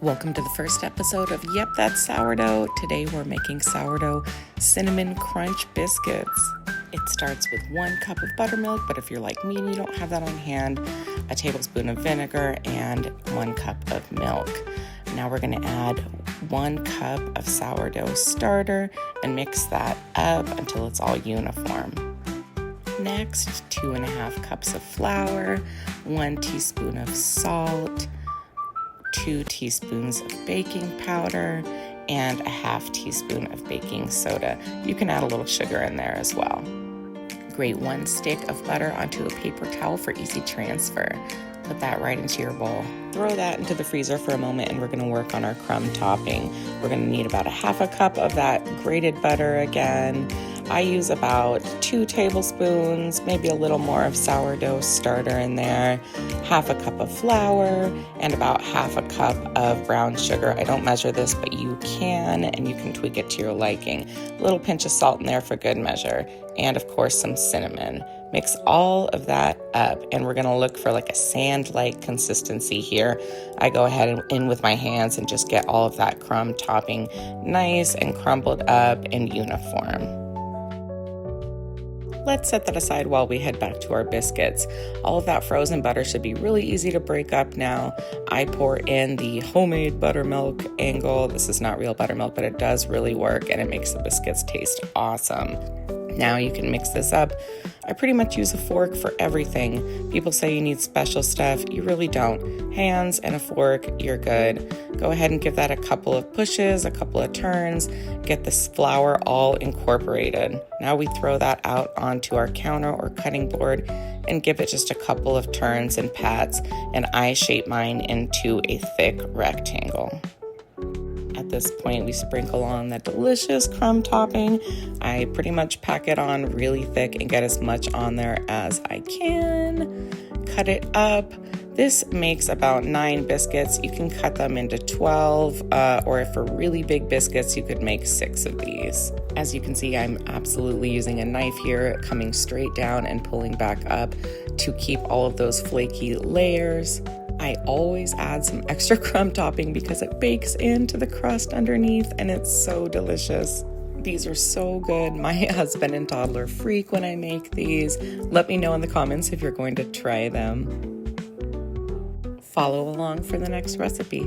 Welcome to the first episode of Yep, That's Sourdough. Today we're making sourdough cinnamon crunch biscuits. It starts with 1 cup of buttermilk, but if you're like me and you don't have that on hand, a tablespoon of vinegar and 1 cup of milk. Now we're going to add 1 cup of sourdough starter and mix that up until it's all uniform. Next, 2.5 cups of flour, 1 teaspoon of salt, 2 teaspoons of baking powder, and a half teaspoon of baking soda. You can add a little sugar in there as well. Grate 1 stick of butter onto a paper towel for easy transfer. Put that right into your bowl. Throw that into the freezer for a moment and we're going to work on our crumb topping. We're going to need about a half a cup of that grated butter again. I use about 2 tablespoons, maybe a little more of sourdough starter in there, half a cup of flour, and about half a cup of brown sugar. I don't measure this, but you can, and you can tweak it to your liking. A little pinch of salt in there for good measure, and of course some cinnamon. Mix all of that up, and we're gonna look for like a sand-like consistency here. I go ahead and in with my hands and just get all of that crumb topping nice and crumbled up and uniform. Let's set that aside while we head back to our biscuits. All of that frozen butter should be really easy to break up now. I pour in the homemade buttermilk angle. This is not real buttermilk, but it does really work and it makes the biscuits taste awesome. Now you can mix this up. I pretty much use a fork for everything. People say you need special stuff. You really don't. Hands and a fork, you're good. Go ahead and give that a couple of pushes, a couple of turns. Get this flour all incorporated. Now we throw that out onto our counter or cutting board and give it just a couple of turns and pats. And I shape mine into a thick rectangle. At this point, we sprinkle on that delicious crumb topping. I pretty much pack it on really thick and get as much on there as I can. Cut it up. This makes about 9 biscuits. You can cut them into 12, or if for really big biscuits, you could make 6 of these. As you can see, I'm absolutely using a knife here, coming straight down and pulling back up to keep all of those flaky layers. I always add some extra crumb topping because it bakes into the crust underneath and it's so delicious. These are so good. My husband and toddler freak when I make these. Let me know in the comments if you're going to try them. Follow along for the next recipe.